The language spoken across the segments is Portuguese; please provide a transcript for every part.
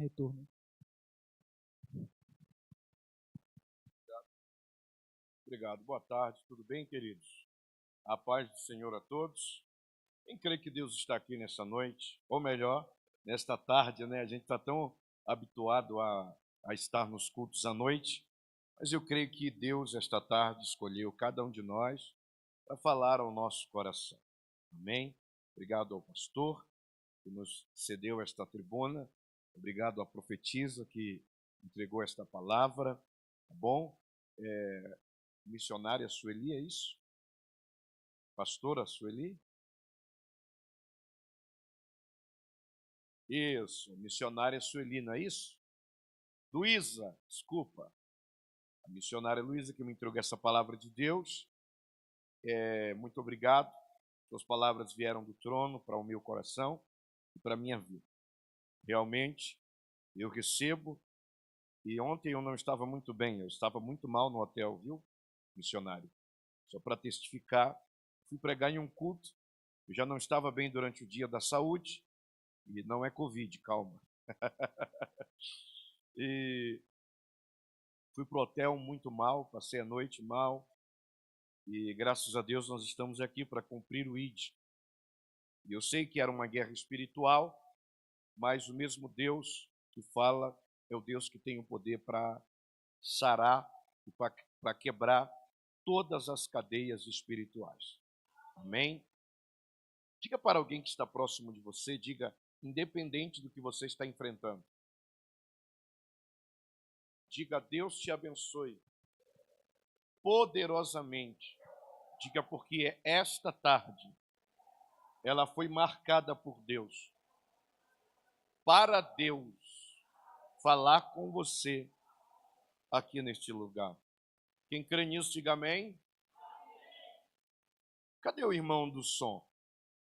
retorno. Obrigado. Boa tarde. Tudo bem, queridos? A paz do Senhor a todos. Quem crê que Deus está aqui nessa noite, ou melhor, nesta tarde, né? A gente está tão habituado a estar nos cultos à noite, mas eu creio que Deus, esta tarde, escolheu cada um de nós para falar ao nosso coração. Amém? Obrigado ao pastor que nos cedeu esta tribuna. Obrigado à profetisa que entregou esta palavra. Tá bom? Missionária Sueli, é isso? Pastora Sueli? Isso, missionária Sueli, não é isso? Luísa, desculpa. A missionária Luísa que me entregou essa palavra de Deus. Muito obrigado. Suas palavras vieram do trono para o meu coração e para a minha vida. Realmente, eu recebo. E ontem eu não estava muito bem, eu estava muito mal no hotel, viu, missionário? Só para testificar, fui pregar em um culto, eu já não estava bem durante o dia da saúde, e não é Covid, calma. E fui para o hotel muito mal, passei a noite mal, e graças a Deus nós estamos aqui para cumprir o ID. E eu sei que era uma guerra espiritual, mas o mesmo Deus que fala é o Deus que tem o poder para sarar e para quebrar todas as cadeias espirituais. Amém? Diga para alguém que está próximo de você, diga, independente do que você está enfrentando. Diga, Deus te abençoe poderosamente. Diga, porque esta tarde ela foi marcada por Deus, para Deus falar com você aqui neste lugar. Quem crê nisso, diga amém. Cadê o irmão do som?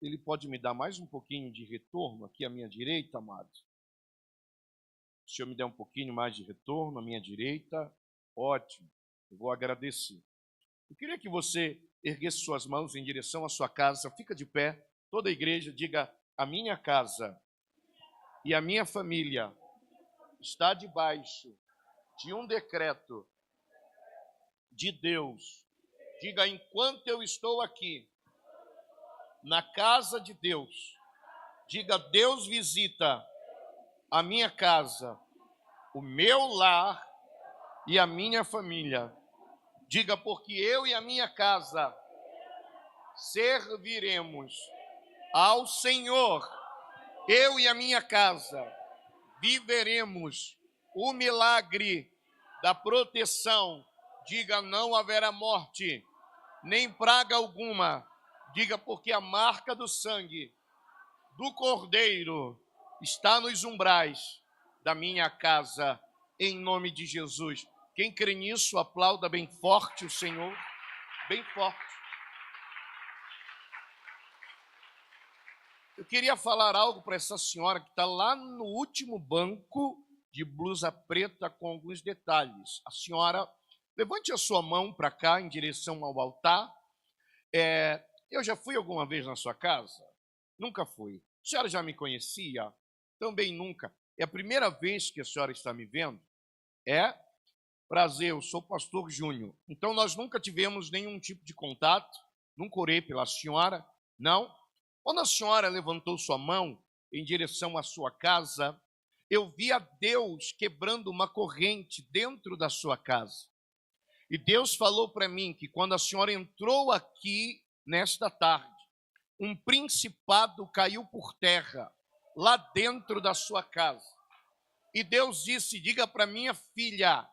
Ele pode me dar mais um pouquinho de retorno aqui à minha direita, amado? Se o senhor me der um pouquinho mais de retorno à minha direita, ótimo, eu vou agradecer. Eu queria que você erguesse suas mãos em direção à sua casa, fica de pé, toda a igreja, diga, a minha casa e a minha família está debaixo de um decreto de Deus. Diga, enquanto eu estou aqui, na casa de Deus, diga, Deus visita a minha casa, o meu lar e a minha família. Diga, porque eu e a minha casa serviremos ao Senhor. Eu e a minha casa viveremos o milagre da proteção. Diga, não haverá morte, nem praga alguma. Diga, porque a marca do sangue do Cordeiro está nos umbrais da minha casa, em nome de Jesus. Quem crê nisso, aplauda bem forte o Senhor, bem forte. Eu queria falar algo para essa senhora que está lá no último banco, de blusa preta com alguns detalhes. A senhora, levante a sua mão para cá, em direção ao altar. Eu já fui alguma vez na sua casa? Nunca fui. A senhora já me conhecia? Também nunca. É a primeira vez que a senhora está me vendo? Prazer, eu sou o pastor Júnior. Então, nós nunca tivemos nenhum tipo de contato, nunca orei pela senhora, não. Quando a senhora levantou sua mão em direção à sua casa, eu vi a Deus quebrando uma corrente dentro da sua casa. E Deus falou para mim que quando a senhora entrou aqui nesta tarde, um principado caiu por terra, lá dentro da sua casa. E Deus disse, diga para minha filha,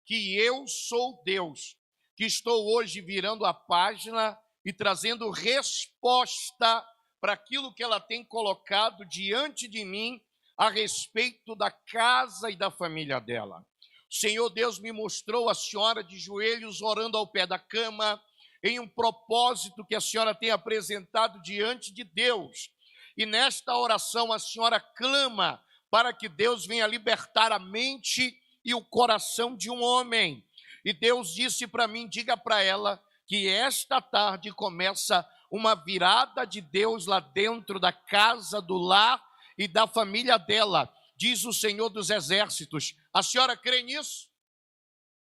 que eu sou Deus, que estou hoje virando a página e trazendo resposta para aquilo que ela tem colocado diante de mim a respeito da casa e da família dela. O Senhor Deus me mostrou a senhora de joelhos orando ao pé da cama, em um propósito que a senhora tem apresentado diante de Deus. E nesta oração a senhora clama para que Deus venha libertar a mente e o coração de um homem. E Deus disse para mim, diga para ela que esta tarde começa uma virada de Deus lá dentro da casa, do lar e da família dela. diz o Senhor dos Exércitos. A senhora crê nisso?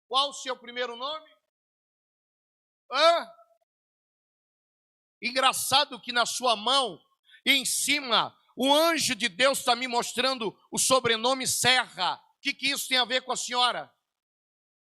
Qual o seu primeiro nome? Engraçado que na sua mão, em cima, o anjo de Deus está me mostrando o sobrenome Serra. O que isso tem a ver com a senhora?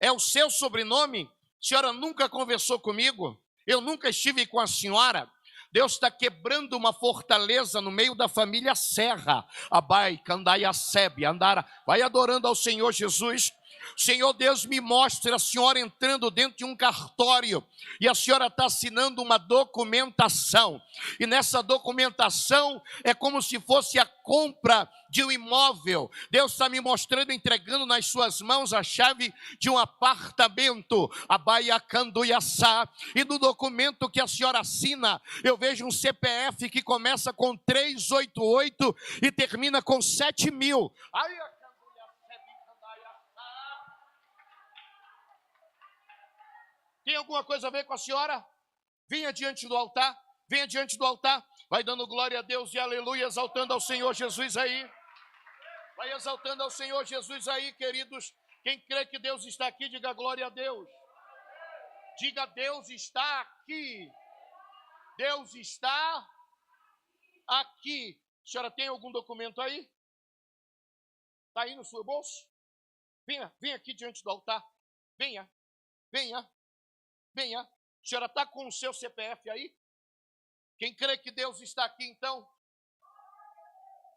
É o seu sobrenome? A senhora nunca conversou comigo? Eu nunca estive com a senhora? Deus está quebrando uma fortaleza no meio da família Serra. Abai, Candaia, Sebe, Andara. Vai adorando ao Senhor Jesus. Senhor Deus, me mostra a senhora entrando dentro de um cartório e a senhora está assinando uma documentação, e nessa documentação é como se fosse a compra de um imóvel. Deus está me mostrando, entregando nas suas mãos a chave de um apartamento, a Baia Canduiaçá, e no documento que a senhora assina, eu vejo um CPF que começa com 388 e termina com 7.000. Tem alguma coisa a ver com a senhora? Venha diante do altar, venha diante do altar. Vai dando glória a Deus e aleluia, exaltando ao Senhor Jesus aí. Vai exaltando ao Senhor Jesus aí, queridos. Quem crê que Deus está aqui, diga glória a Deus. Diga, Deus está aqui. Deus está aqui. A senhora tem algum documento aí? Está aí no seu bolso? Venha aqui diante do altar. Venha. A senhora está com o seu CPF aí? Quem crê que Deus está aqui, então?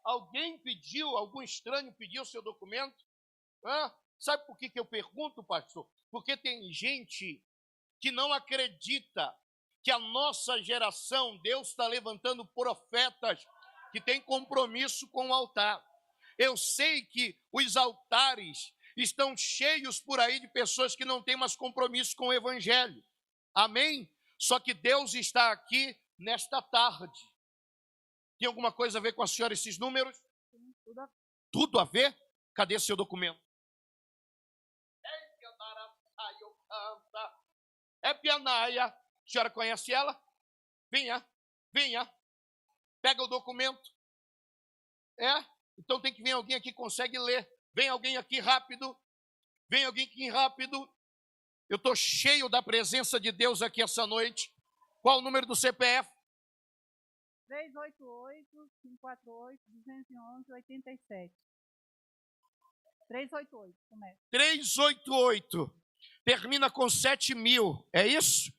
Alguém pediu, algum estranho pediu o seu documento? Sabe por que eu pergunto, pastor? Porque tem gente que não acredita que a nossa geração, Deus está levantando profetas que têm compromisso com o altar. Eu sei que os altares estão cheios por aí de pessoas que não têm mais compromisso com o evangelho. Amém? Só que Deus está aqui nesta tarde. Tem alguma coisa a ver com a senhora esses números? Tudo a ver? Cadê seu documento? É Pianaia. A senhora conhece ela? Venha. Pega o documento. Então tem que vir alguém aqui que consegue ler. Vem alguém aqui rápido. Eu estou cheio da presença de Deus aqui essa noite. Qual o número do CPF? 388-548-211-87. 388, começa. 388. Termina com 7.000. É isso?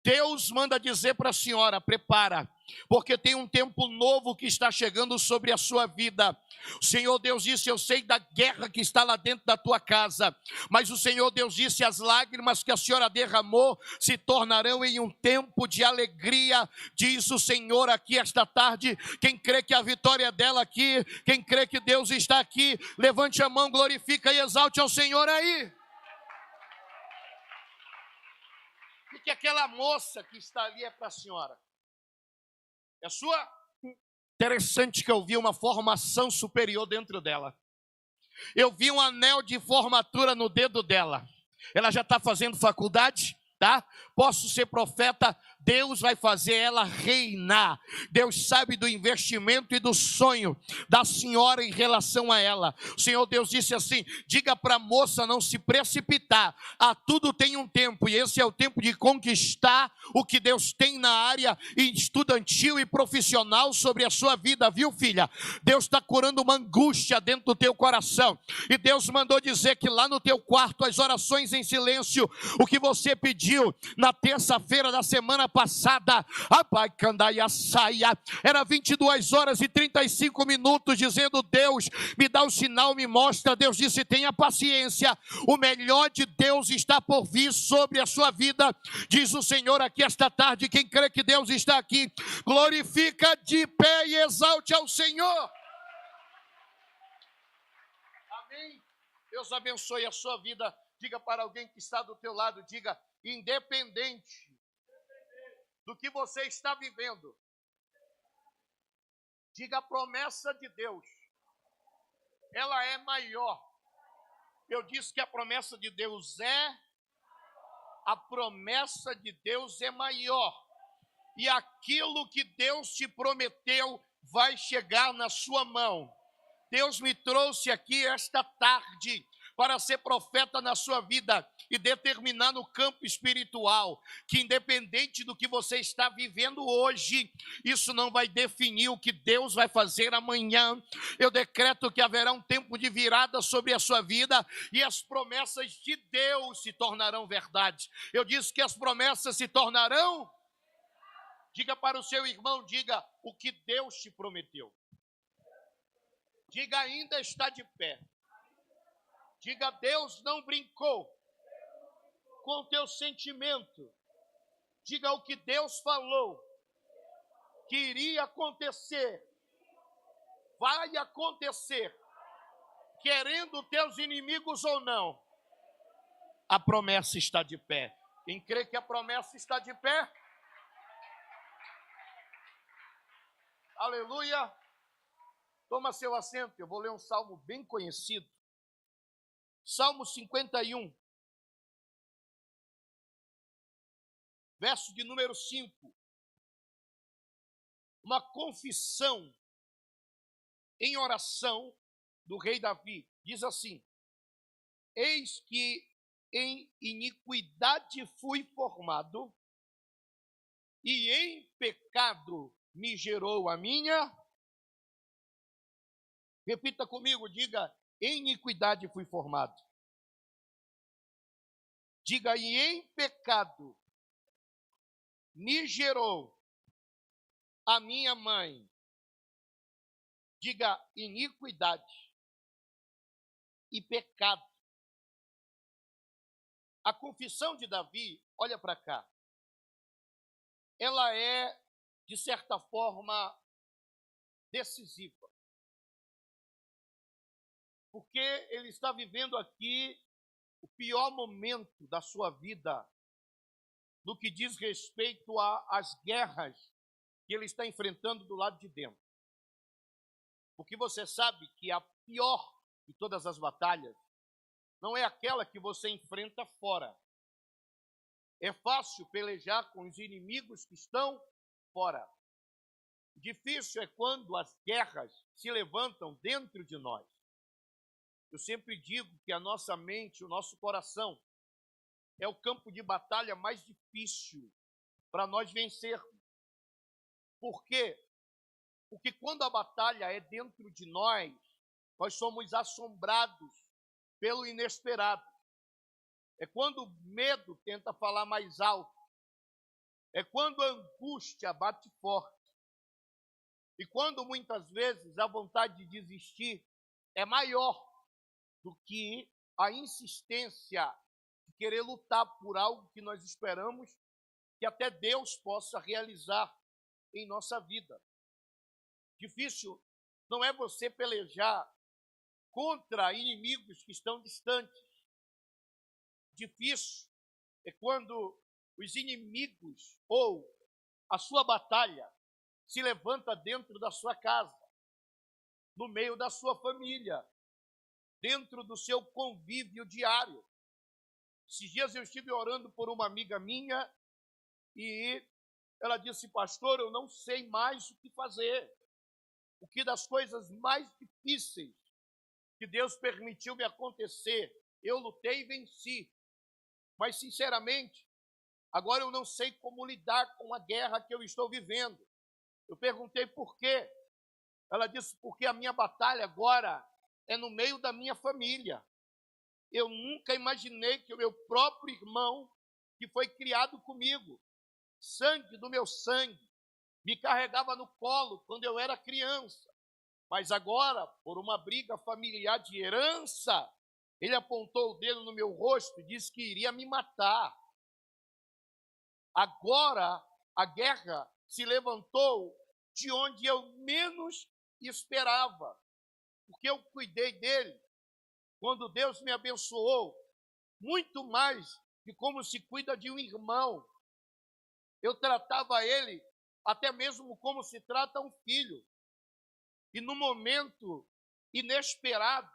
Deus manda dizer para a senhora, prepara, porque tem um tempo novo que está chegando sobre a sua vida. O Senhor Deus disse, eu sei da guerra que está lá dentro da tua casa, mas o Senhor Deus disse, as lágrimas que a senhora derramou se tornarão em um tempo de alegria, diz o Senhor aqui esta tarde. Quem crê que a vitória é dela aqui, quem crê que Deus está aqui, levante a mão, glorifica e exalte ao Senhor aí. Que aquela moça que está ali é para a senhora? É sua? Interessante que eu vi uma formação superior dentro dela. Eu vi um anel de formatura no dedo dela. Ela já está fazendo faculdade, tá? Posso ser profeta, Deus vai fazer ela reinar. Deus sabe do investimento e do sonho da senhora em relação a ela. O Senhor Deus disse assim, diga para a moça não se precipitar, a tudo tem um tempo, e esse é o tempo de conquistar o que Deus tem na área estudantil e profissional sobre a sua vida, viu, filha? Deus está curando uma angústia dentro do teu coração, e Deus mandou dizer que lá no teu quarto, as orações em silêncio, o que você pediu na terça-feira da semana passada, era 22h35, dizendo, Deus, me dá um sinal, me mostra. Deus disse, tenha paciência, o melhor de Deus está por vir sobre a sua vida, diz o Senhor aqui esta tarde. Quem crê que Deus está aqui, glorifica de pé e exalte ao Senhor. Amém? Deus abençoe a sua vida. Diga para alguém que está do teu lado, diga, independente do que você está vivendo, diga, a promessa de Deus, ela é maior. Eu disse que a promessa de Deus é maior, e aquilo que Deus te prometeu vai chegar na sua mão. Deus me trouxe aqui esta tarde para ser profeta na sua vida e determinar no campo espiritual que, independente do que você está vivendo hoje, isso não vai definir o que Deus vai fazer amanhã. Eu decreto que haverá um tempo de virada sobre a sua vida e as promessas de Deus se tornarão verdade. Eu disse que as promessas se tornarão. Diga para o seu irmão, diga o que Deus te prometeu. Diga, ainda está de pé. Diga, Deus não brincou com o teu sentimento. Diga o que Deus falou que iria acontecer. Vai acontecer. Querendo teus inimigos ou não. A promessa está de pé. Quem crê que a promessa está de pé? Aleluia. Toma seu assento, eu vou ler um salmo bem conhecido. Salmo 51, verso de número 5. Uma confissão em oração do rei Davi. Diz assim: eis que em iniquidade fui formado, e em pecado me gerou a minha. Repita comigo, diga, em iniquidade fui formado. Diga, e em pecado me gerou a minha mãe. Diga, iniquidade e pecado. A confissão de Davi, olha para cá, ela é, de certa forma, decisiva. Porque ele está vivendo aqui o pior momento da sua vida no que diz respeito às guerras que ele está enfrentando do lado de dentro. Porque você sabe que a pior de todas as batalhas não é aquela que você enfrenta fora. É fácil pelejar com os inimigos que estão fora. Difícil é quando as guerras se levantam dentro de nós. Eu sempre digo que a nossa mente, o nosso coração, é o campo de batalha mais difícil para nós vencermos. Por quê? Porque quando a batalha é dentro de nós, nós somos assombrados pelo inesperado. É quando o medo tenta falar mais alto. É quando a angústia bate forte. E quando muitas vezes a vontade de desistir é maior do que a insistência de querer lutar por algo que nós esperamos que até Deus possa realizar em nossa vida. Difícil não é você pelejar contra inimigos que estão distantes. Difícil é quando os inimigos ou a sua batalha se levanta dentro da sua casa, no meio da sua família, dentro do seu convívio diário. Esses dias eu estive orando por uma amiga minha e ela disse: pastor, eu não sei mais o que fazer. O que das coisas mais difíceis que Deus permitiu me acontecer, eu lutei e venci. Mas, sinceramente, agora eu não sei como lidar com a guerra que eu estou vivendo. Eu perguntei por quê. Ela disse: porque a minha batalha agora é no meio da minha família. Eu nunca imaginei que o meu próprio irmão, que foi criado comigo, sangue do meu sangue, me carregava no colo quando eu era criança. Mas agora, por uma briga familiar de herança, ele apontou o dedo no meu rosto e disse que iria me matar. Agora, a guerra se levantou de onde eu menos esperava, porque eu cuidei dele quando Deus me abençoou, muito mais de como se cuida de um irmão. Eu tratava ele até mesmo como se trata um filho. E no momento inesperado,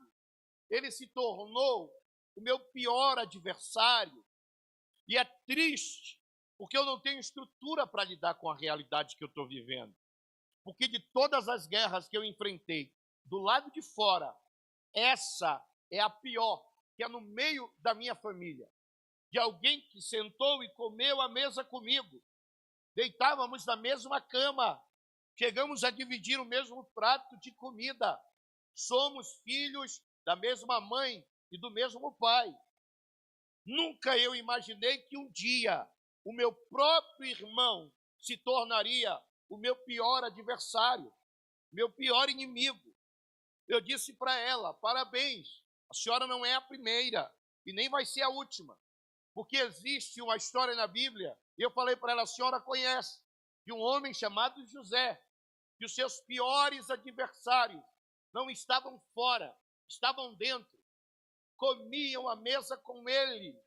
ele se tornou o meu pior adversário. E é triste, porque eu não tenho estrutura para lidar com a realidade que eu estou vivendo. Porque de todas as guerras que eu enfrentei, do lado de fora, essa é a pior, que é no meio da minha família. De alguém que sentou e comeu à mesa comigo. Deitávamos na mesma cama. Chegamos a dividir o mesmo prato de comida. Somos filhos da mesma mãe e do mesmo pai. Nunca eu imaginei que um dia o meu próprio irmão se tornaria o meu pior adversário, meu pior inimigo. Eu disse para ela: parabéns, a senhora não é a primeira e nem vai ser a última. Porque existe uma história na Bíblia, e eu falei para ela: a senhora conhece, de um homem chamado José, que os seus piores adversários não estavam fora, estavam dentro, comiam à mesa com ele,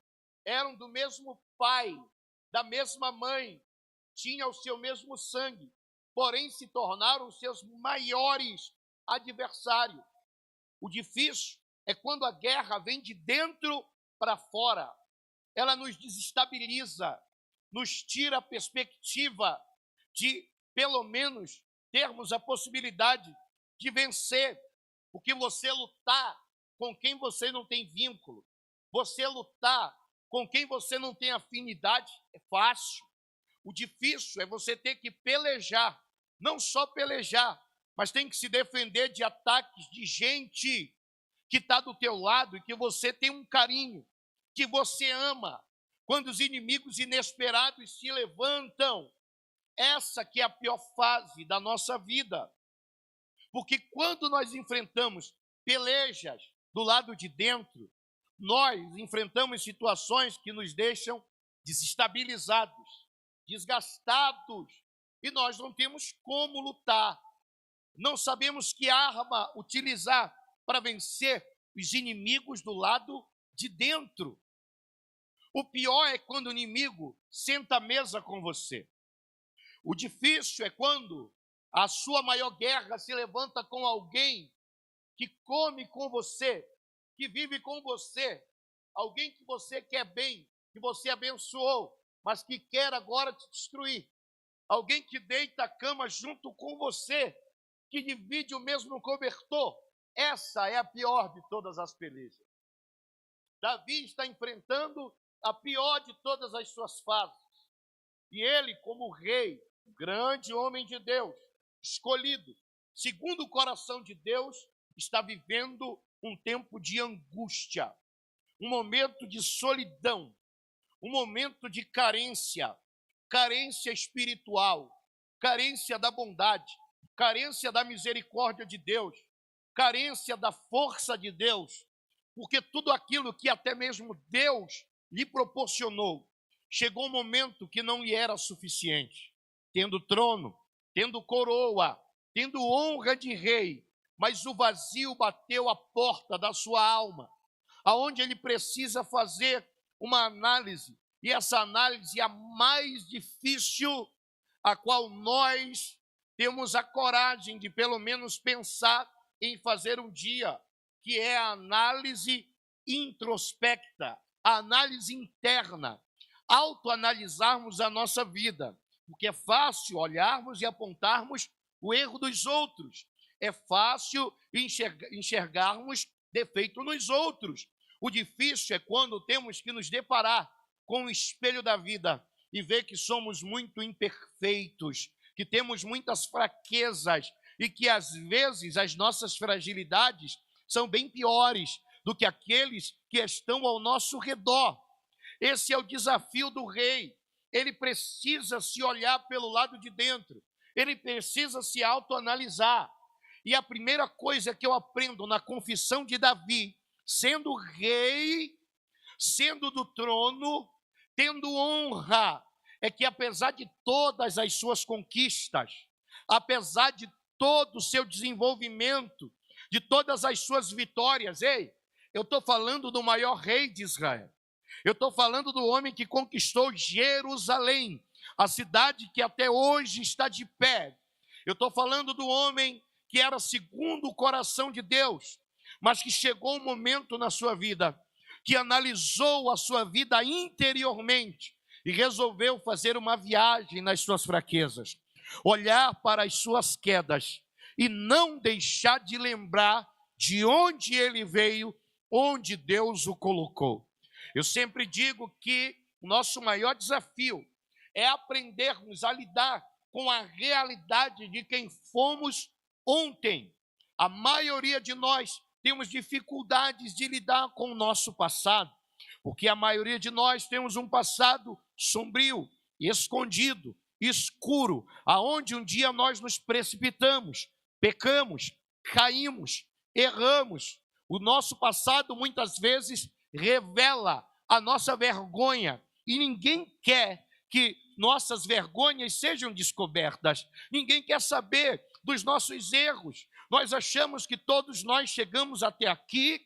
eram do mesmo pai, da mesma mãe, tinham o seu mesmo sangue, porém se tornaram os seus maiores adversários. O difícil é quando a guerra vem de dentro para fora. Ela nos desestabiliza, nos tira a perspectiva de, pelo menos, termos a possibilidade de vencer. Porque você lutar com quem você não tem vínculo, você lutar com quem você não tem afinidade, é fácil. O difícil é você ter que pelejar, não só pelejar, mas tem que se defender de ataques de gente que está do teu lado e que você tem um carinho, que você ama. Quando os inimigos inesperados se levantam, essa que é a pior fase da nossa vida. Porque quando nós enfrentamos pelejas do lado de dentro, nós enfrentamos situações que nos deixam desestabilizados, desgastados, e nós não temos como lutar. Não sabemos que arma utilizar para vencer os inimigos do lado de dentro. O pior é quando o inimigo senta à mesa com você. O difícil é quando a sua maior guerra se levanta com alguém que come com você, que vive com você, alguém que você quer bem, que você abençoou, mas que quer agora te destruir. Alguém que deita a cama junto com você, que divide o mesmo cobertor. Essa é a pior de todas as pelejas. Davi está enfrentando a pior de todas as suas fases. E ele, como rei, grande homem de Deus, escolhido, segundo o coração de Deus, está vivendo um tempo de angústia, um momento de solidão, um momento de carência, carência espiritual, carência da bondade, carência da misericórdia de Deus, carência da força de Deus, porque tudo aquilo que até mesmo Deus lhe proporcionou, chegou um momento que não lhe era suficiente. Tendo trono, tendo coroa, tendo honra de rei, mas o vazio bateu a porta da sua alma, aonde ele precisa fazer uma análise, e essa análise é a mais difícil, a qual nós temos a coragem de pelo menos pensar em fazer um dia, que é a análise introspecta, a análise interna, autoanalisarmos a nossa vida, porque é fácil olharmos e apontarmos o erro dos outros, é fácil enxergarmos defeito nos outros. O difícil é quando temos que nos deparar com o espelho da vida e ver que somos muito imperfeitos, que temos muitas fraquezas e que às vezes as nossas fragilidades são bem piores do que aqueles que estão ao nosso redor. Esse é o desafio do rei. Ele precisa se olhar pelo lado de dentro, ele precisa se autoanalisar. E a primeira coisa que eu aprendo na confissão de Davi, sendo rei, sendo do trono, tendo honra, é que apesar de todas as suas conquistas, apesar de todo o seu desenvolvimento, de todas as suas vitórias, eu estou falando do maior rei de Israel, eu estou falando do homem que conquistou Jerusalém, a cidade que até hoje está de pé, eu estou falando do homem que era segundo o coração de Deus, mas que chegou um momento na sua vida, que analisou a sua vida interiormente e resolveu fazer uma viagem nas suas fraquezas, olhar para as suas quedas e não deixar de lembrar de onde ele veio, onde Deus o colocou. Eu sempre digo que o nosso maior desafio é aprendermos a lidar com a realidade de quem fomos ontem. A maioria de nós temos dificuldades de lidar com o nosso passado, porque a maioria de nós temos um passado sombrio, escondido, escuro, aonde um dia nós nos precipitamos, pecamos, caímos, erramos. O nosso passado muitas vezes revela a nossa vergonha e ninguém quer que nossas vergonhas sejam descobertas. Ninguém quer saber dos nossos erros. Nós achamos que todos nós chegamos até aqui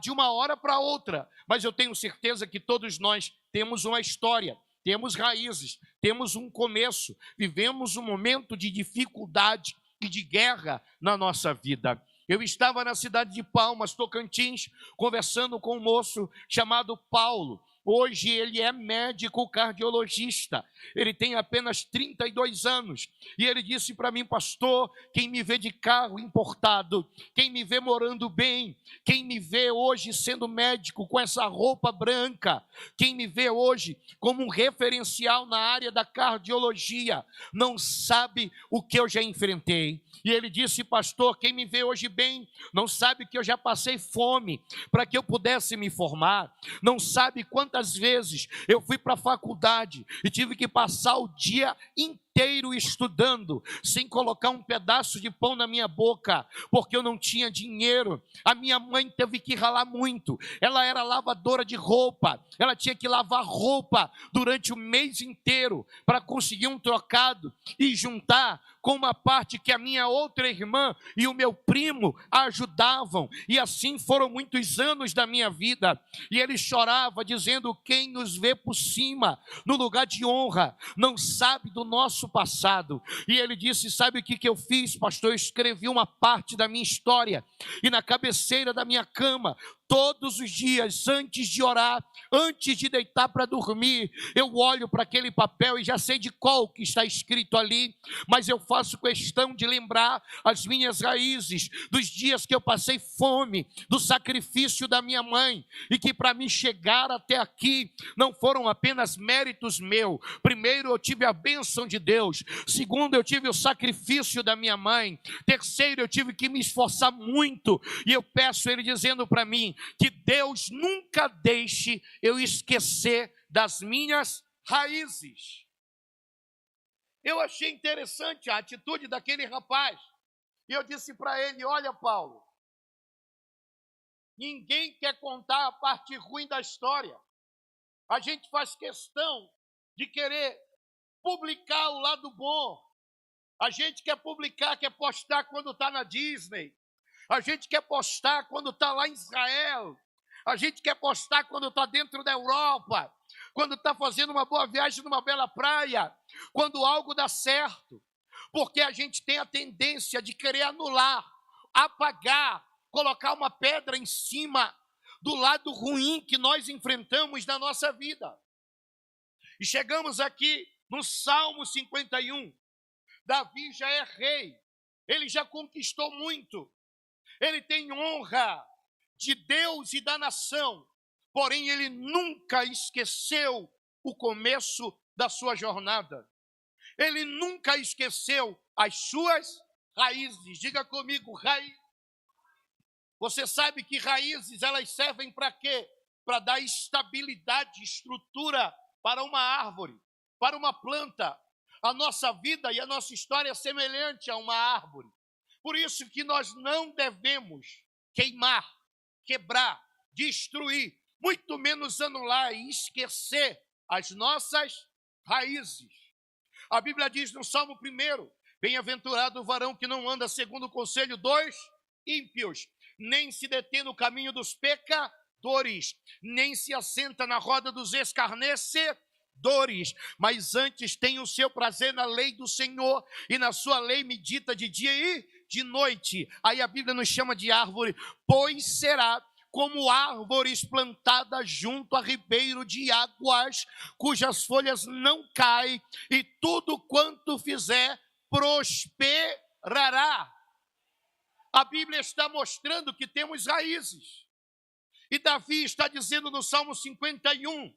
de uma hora para outra, mas eu tenho certeza que todos nós temos uma história, temos raízes, temos um começo, vivemos um momento de dificuldade e de guerra na nossa vida. Eu estava na cidade de Palmas, Tocantins, conversando com um moço chamado Paulo. Hoje ele é médico cardiologista, ele tem apenas 32 anos, e ele disse para mim: pastor, quem me vê de carro importado, quem me vê morando bem, quem me vê hoje sendo médico com essa roupa branca, quem me vê hoje como um referencial na área da cardiologia, não sabe o que eu já enfrentei. E ele disse: pastor, quem me vê hoje bem, não sabe que eu já passei fome para que eu pudesse me formar, não sabe quantas vezes eu fui para a faculdade e tive que passar o dia inteiro estudando, sem colocar um pedaço de pão na minha boca, porque eu não tinha dinheiro. A minha mãe teve que ralar muito, ela era lavadora de roupa, ela tinha que lavar roupa durante o mês inteiro para conseguir um trocado e juntar com uma parte que a minha outra irmã e o meu primo ajudavam, e assim foram muitos anos da minha vida. E ele chorava dizendo: quem nos vê por cima, no lugar de honra, não sabe do nosso passado. E ele disse: sabe o que eu fiz, pastor? Eu escrevi uma parte da minha história, e na cabeceira da minha cama, todos os dias, antes de orar, antes de deitar para dormir, eu olho para aquele papel e já sei de qual que está escrito ali, mas eu faço questão de lembrar as minhas raízes, dos dias que eu passei fome, do sacrifício da minha mãe, e que para mim chegar até aqui não foram apenas méritos meus. Primeiro, eu tive a bênção de Deus. Segundo, eu tive o sacrifício da minha mãe. Terceiro, eu tive que me esforçar muito, e eu peço ele dizendo para mim que Deus nunca deixe eu esquecer das minhas raízes. Eu achei interessante a atitude daquele rapaz, e eu disse para ele: olha, Paulo, ninguém quer contar a parte ruim da história. A gente faz questão de querer publicar o lado bom. A gente quer publicar, quer postar quando está na Disney. A gente quer postar quando está lá em Israel. A gente quer postar quando está dentro da Europa, quando está fazendo uma boa viagem numa bela praia, quando algo dá certo. Porque a gente tem a tendência de querer anular, apagar, colocar uma pedra em cima do lado ruim que nós enfrentamos na nossa vida. E chegamos aqui no Salmo 51. Davi já é rei, ele já conquistou muito. Ele tem honra de Deus e da nação, porém ele nunca esqueceu o começo da sua jornada. Ele nunca esqueceu as suas raízes. Diga comigo, raiz. Você sabe que raízes, elas servem para quê? Para dar estabilidade, estrutura para uma árvore, para uma planta. A nossa vida e a nossa história é semelhante a uma árvore. Por isso que nós não devemos queimar, quebrar, destruir, muito menos anular e esquecer as nossas raízes. A Bíblia diz no Salmo 1: bem-aventurado o varão que não anda segundo o conselho dos ímpios, nem se detém no caminho dos pecadores, nem se assenta na roda dos escarnecedores, mas antes tem o seu prazer na lei do Senhor, e na sua lei medita de dia e de noite. Aí a Bíblia nos chama de árvore, pois será como árvores plantadas junto a ribeiro de águas, cujas folhas não caem, e tudo quanto fizer prosperará. A Bíblia está mostrando que temos raízes. E Davi está dizendo no Salmo 51,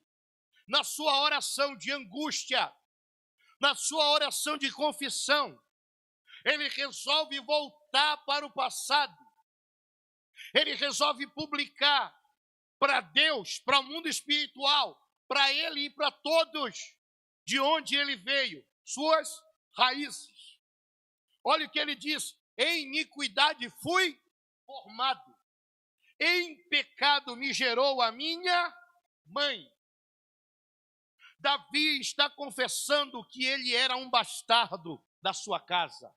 na sua oração de angústia, na sua oração de confissão, ele resolve voltar para o passado. Ele resolve publicar para Deus, para o mundo espiritual, para ele e para todos, de onde ele veio, suas raízes. Olha o que ele diz: em iniquidade fui formado, em pecado me gerou a minha mãe. Davi está confessando que ele era um bastardo da sua casa.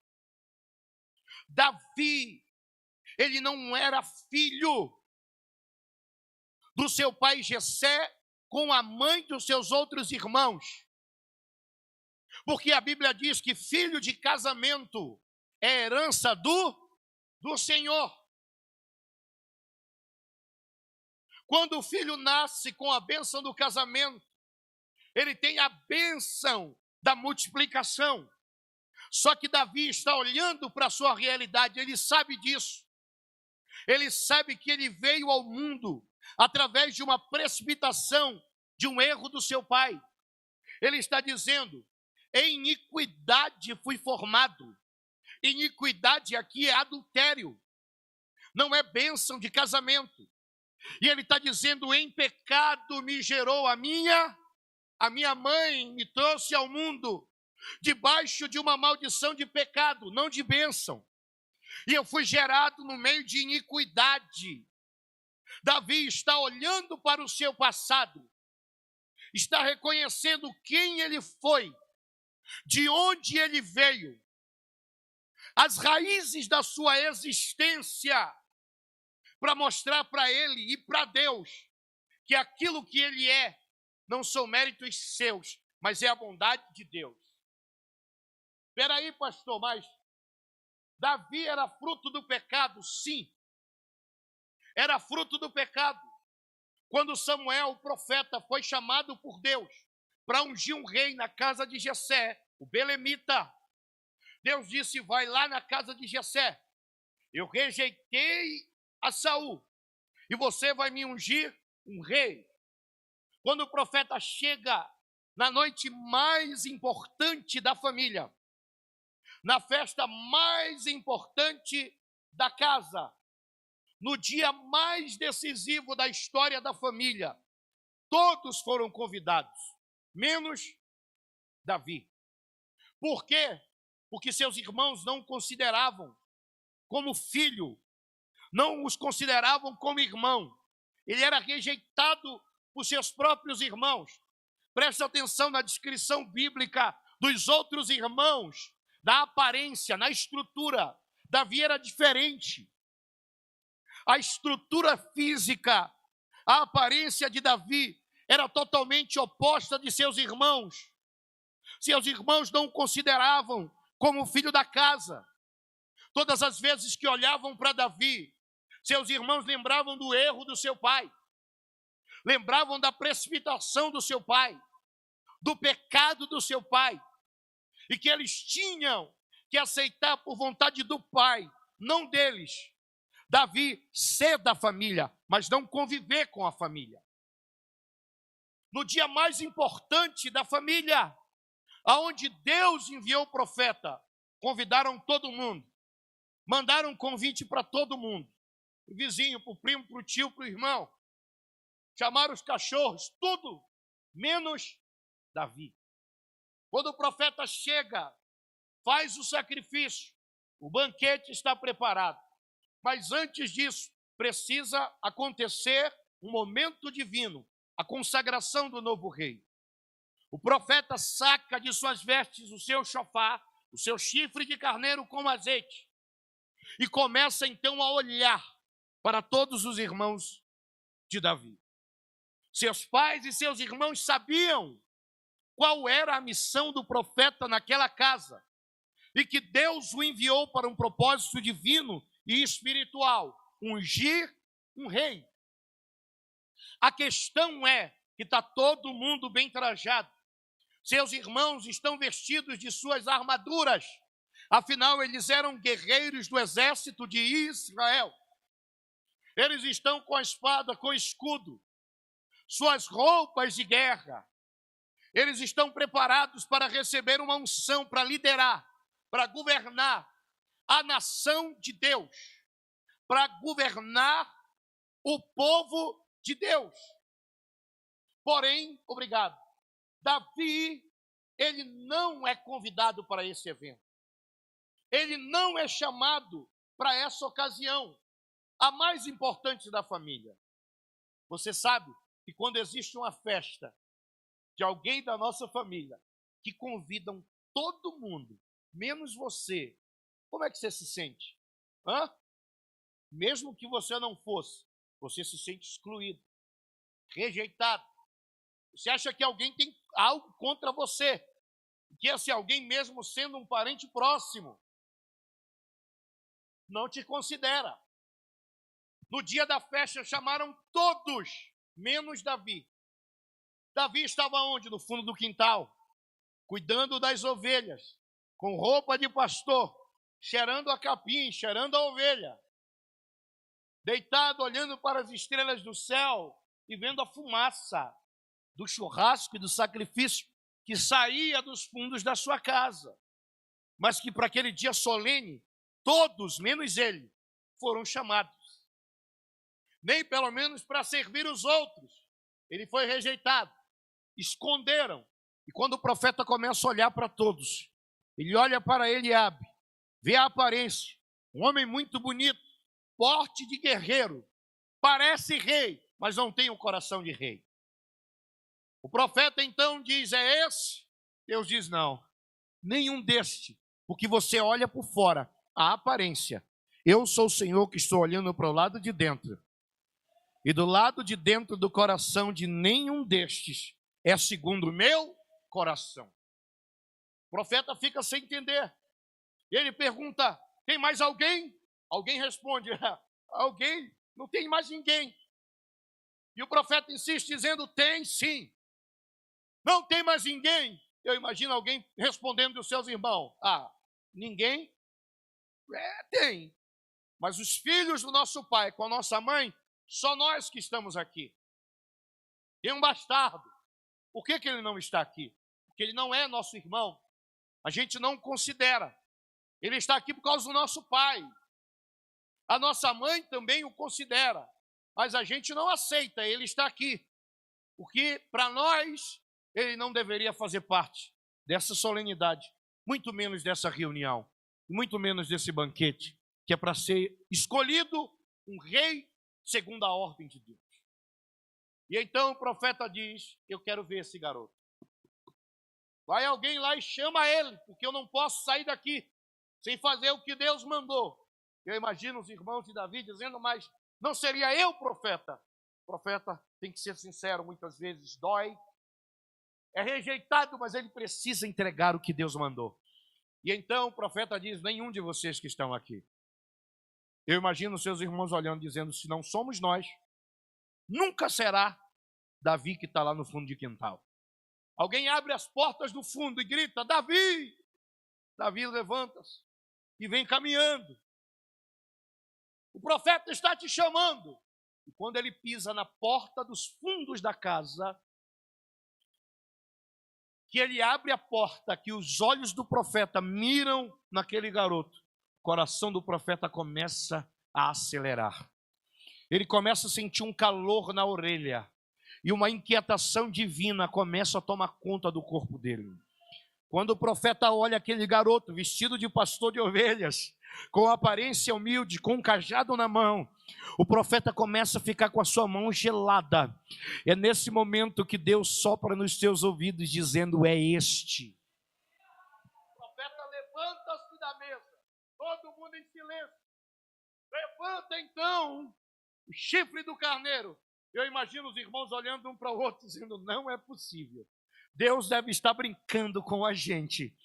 Davi, ele não era filho do seu pai Jessé com a mãe dos seus outros irmãos. Porque a Bíblia diz que filho de casamento é herança do Senhor. Quando o filho nasce com a bênção do casamento, ele tem a bênção da multiplicação. Só que Davi está olhando para a sua realidade, ele sabe disso. Ele sabe que ele veio ao mundo através de uma precipitação, de um erro do seu pai. Ele está dizendo: em iniquidade fui formado. Iniquidade aqui é adultério, não é bênção de casamento. E ele está dizendo: em pecado me gerou a minha mãe, me trouxe ao mundo debaixo de uma maldição de pecado, não de bênção. E eu fui gerado no meio de iniquidade. Davi está olhando para o seu passado, está reconhecendo quem ele foi, de onde ele veio, as raízes da sua existência, para mostrar para ele e para Deus que aquilo que ele é não são méritos seus, mas é a bondade de Deus. Espera aí, pastor, mas Davi era fruto do pecado? Sim, era fruto do pecado. Quando Samuel, o profeta, foi chamado por Deus para ungir um rei na casa de Jessé, o belemita, Deus disse: vai lá na casa de Jessé, eu rejeitei a Saul, e você vai me ungir um rei. Quando o profeta chega na noite mais importante da família, na festa mais importante da casa, no dia mais decisivo da história da família, todos foram convidados, menos Davi. Por quê? Porque seus irmãos não o consideravam como filho, não os consideravam como irmão. Ele era rejeitado por seus próprios irmãos. Preste atenção na descrição bíblica dos outros irmãos, da aparência, na estrutura. Davi era diferente. A estrutura física, a aparência de Davi era totalmente oposta de seus irmãos. Seus irmãos não o consideravam como filho da casa. Todas as vezes que olhavam para Davi, seus irmãos lembravam do erro do seu pai, lembravam da precipitação do seu pai, do pecado do seu pai, e que eles tinham que aceitar por vontade do pai, não deles, Davi ser da família, mas não conviver com a família. No dia mais importante da família, aonde Deus enviou o profeta, convidaram todo mundo, mandaram um convite para todo mundo, o vizinho, para o primo, para o tio, para o irmão, chamaram os cachorros, tudo, menos Davi. Quando o profeta chega, faz o sacrifício, o banquete está preparado, mas antes disso, precisa acontecer um momento divino, a consagração do novo rei. O profeta saca de suas vestes o seu chofar, o seu chifre de carneiro com azeite, e começa então a olhar para todos os irmãos de Davi. Seus pais e seus irmãos sabiam qual era a missão do profeta naquela casa, e que Deus o enviou para um propósito divino e espiritual, ungir um rei. A questão é que está todo mundo bem trajado, seus irmãos estão vestidos de suas armaduras, Afinal, eles eram guerreiros do exército de Israel. Eles estão com a espada, com o escudo, suas roupas de guerra. Eles estão preparados para receber uma unção, para liderar, para governar a nação de Deus, para governar o povo de Deus. Porém, obrigado, Davi, ele não é convidado para esse evento. Ele não é chamado para essa ocasião, a mais importante da família. Você sabe que quando existe uma festa de alguém da nossa família, que convidam todo mundo, menos você, como é que você se sente? Mesmo que você não fosse, você se sente excluído, rejeitado. Você acha que alguém tem algo contra você, que esse alguém, mesmo sendo um parente próximo, não te considera. No dia da festa chamaram todos, menos Davi. Davi estava onde? No fundo do quintal, cuidando das ovelhas, com roupa de pastor, cheirando a capim, cheirando a ovelha, deitado, olhando para as estrelas do céu e vendo a fumaça do churrasco e do sacrifício que saía dos fundos da sua casa, mas que para aquele dia solene, todos, menos ele, foram chamados. Nem pelo menos para servir os outros. Ele foi rejeitado. Esconderam. E quando o profeta começa a olhar para todos, ele olha para Eliabe, vê a aparência, um homem muito bonito, porte de guerreiro, parece rei, mas não tem um coração de rei. O profeta então diz, é esse? Deus diz, não, nenhum deste, porque você olha por fora, a aparência. Eu sou o Senhor que estou olhando para o lado de dentro. E do lado de dentro do coração de nenhum destes é segundo o meu coração. O profeta fica sem entender. Ele pergunta, tem mais alguém? Alguém responde, alguém? Não tem mais ninguém. E o profeta insiste dizendo, tem sim. Não tem mais ninguém. Eu imagino alguém respondendo dos seus irmãos, ninguém? Tem. Mas os filhos do nosso pai com a nossa mãe, só nós que estamos aqui. Tem um bastardo. Por que ele não está aqui? Porque ele não é nosso irmão. A gente não considera. Ele está aqui por causa do nosso pai. A nossa mãe também o considera. Mas a gente não aceita ele estar aqui. Porque para nós, ele não deveria fazer parte dessa solenidade. Muito menos dessa reunião. Muito menos desse banquete. Que é para ser escolhido um rei segundo a ordem de Deus. E então o profeta diz, eu quero ver esse garoto. Vai alguém lá e chama ele, porque eu não posso sair daqui sem fazer o que Deus mandou. Eu imagino os irmãos de Davi dizendo, mas não seria eu profeta? O profeta tem que ser sincero, muitas vezes dói. É rejeitado, mas ele precisa entregar o que Deus mandou. E então o profeta diz, nenhum de vocês que estão aqui. Eu imagino seus irmãos olhando, dizendo, se não somos nós, nunca será Davi que está lá no fundo de quintal. Alguém abre as portas do fundo e grita, Davi! Davi levanta-se e vem caminhando. O profeta está te chamando. E quando ele pisa na porta dos fundos da casa, que ele abre a porta, que os olhos do profeta miram naquele garoto, o coração do profeta começa a acelerar. Ele começa a sentir um calor na orelha. E uma inquietação divina começa a tomar conta do corpo dele. Quando o profeta olha aquele garoto vestido de pastor de ovelhas, com aparência humilde, com um cajado na mão, o profeta começa a ficar com a sua mão gelada. É nesse momento que Deus sopra nos seus ouvidos, dizendo, é este. O profeta levanta-se da mesa, todo mundo em silêncio. Levanta então o chifre do carneiro. Eu imagino os irmãos olhando um para o outro, dizendo, não é possível. Deus deve estar brincando com a gente.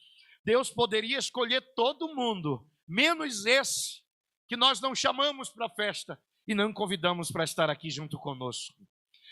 Deus poderia escolher todo mundo, menos esse, que nós não chamamos para a festa e não convidamos para estar aqui junto conosco.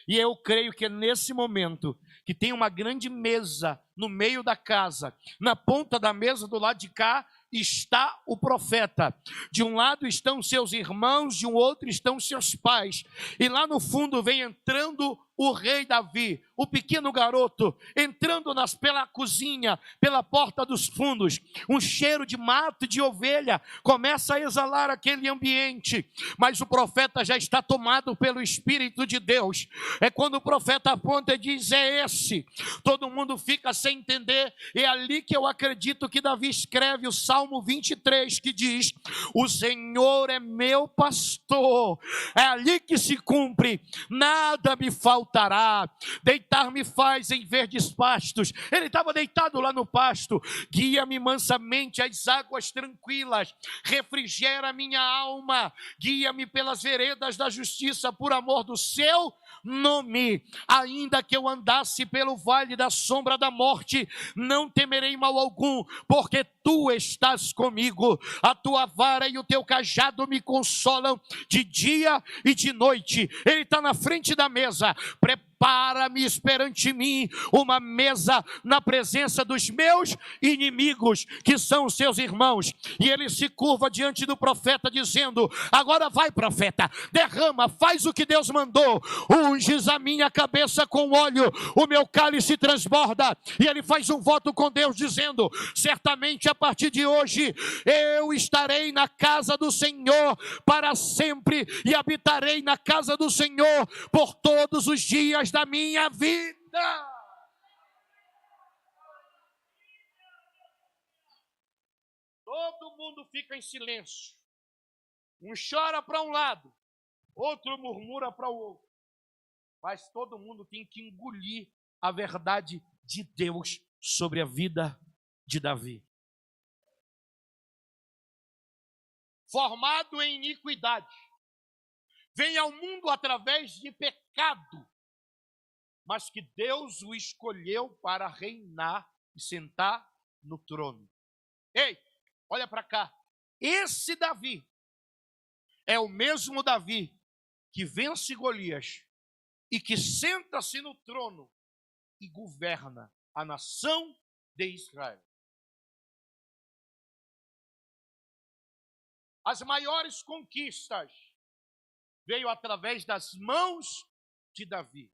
E eu creio que é nesse momento que tem uma grande mesa no meio da casa, na ponta da mesa do lado de cá, está o profeta. De um lado estão seus irmãos, de um outro estão seus pais. E lá no fundo vem entrando o rei Davi, o pequeno garoto, entrando pela cozinha, pela porta dos fundos. Um cheiro de mato e de ovelha começa a exalar aquele ambiente. Mas o profeta já está tomado pelo Espírito de Deus. É quando o profeta aponta e diz: é esse. Todo mundo fica sem entender. É ali que eu acredito que Davi escreve o Salmo 23, que diz: o Senhor é meu pastor. É ali que se cumpre: nada me faltará. Deitar-me faz em verdes pastos. Ele estava deitado lá no pasto. Guia-me mansamente às águas tranquilas. Refrigera minha alma. Guia-me pelas veredas da justiça, por amor do seu nome. Ainda que eu andasse pelo vale da sombra da morte, não temerei mal algum, porque tu estás comigo. A tua vara e o teu cajado me consolam de dia e de noite. Ele está na frente da mesa. Prepara-me perante mim uma mesa na presença dos meus inimigos, que são os seus irmãos. E ele se curva diante do profeta, dizendo: agora vai, profeta, derrama, faz o que Deus mandou. Unges a minha cabeça com óleo, o meu cálice transborda. E ele faz um voto com Deus, dizendo: certamente a partir de hoje eu estarei na casa do Senhor para sempre, e habitarei na casa do Senhor por todos os dias da minha vida. Todo mundo fica em silêncio. Um chora para um lado, outro murmura para o outro. Mas todo mundo tem que engolir a verdade de Deus sobre a vida de Davi. Formado em iniquidade, vem ao mundo através de pecado, mas que Deus o escolheu para reinar e sentar no trono. Ei, olha para cá. Esse Davi é o mesmo Davi que vence Golias e que senta-se no trono e governa a nação de Israel. As maiores conquistas veio através das mãos de Davi,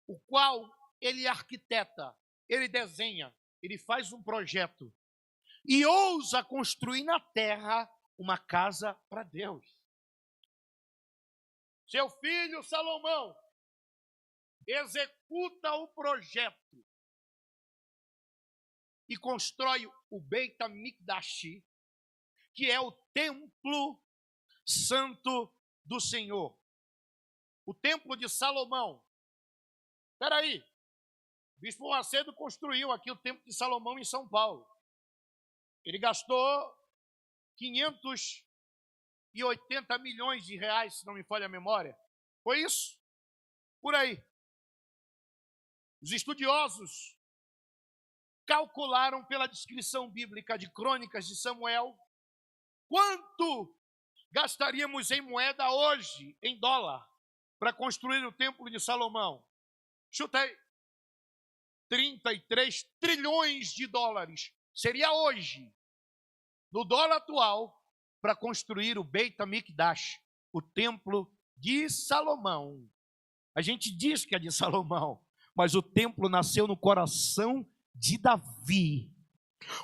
o qual ele arquiteta, ele desenha, ele faz um projeto e ousa construir na terra uma casa para Deus. Seu filho Salomão executa o projeto e constrói o Beit HaMikdash, que é o templo santo do Senhor. O templo de Salomão. Espera aí, o Bispo Macedo construiu aqui o templo de Salomão em São Paulo. Ele gastou 580 milhões de reais, se não me falha a memória. Foi isso? Por aí. Os estudiosos calcularam pela descrição bíblica de Crônicas de Samuel quanto gastaríamos em moeda hoje, em dólar, para construir o templo de Salomão. Chuta aí. 33 trilhões de dólares. Seria hoje, no dólar atual, para construir o Beit HaMikdash, o templo de Salomão. A gente diz que é de Salomão, mas o templo nasceu no coração de Davi.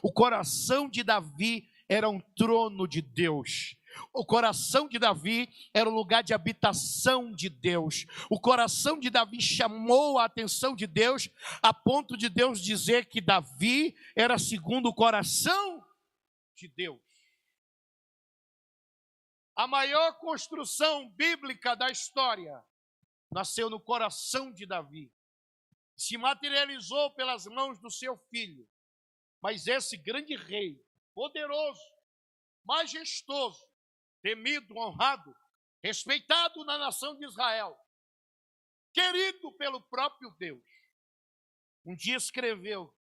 O coração de Davi era um trono de Deus. O coração de Davi era o lugar de habitação de Deus. O coração de Davi chamou a atenção de Deus, a ponto de Deus dizer que Davi era segundo o coração de Deus. A maior construção bíblica da história nasceu no coração de Davi. Se materializou pelas mãos do seu filho. Mas esse grande rei, poderoso, majestoso, temido, honrado, respeitado na nação de Israel, querido pelo próprio Deus, um dia escreveu,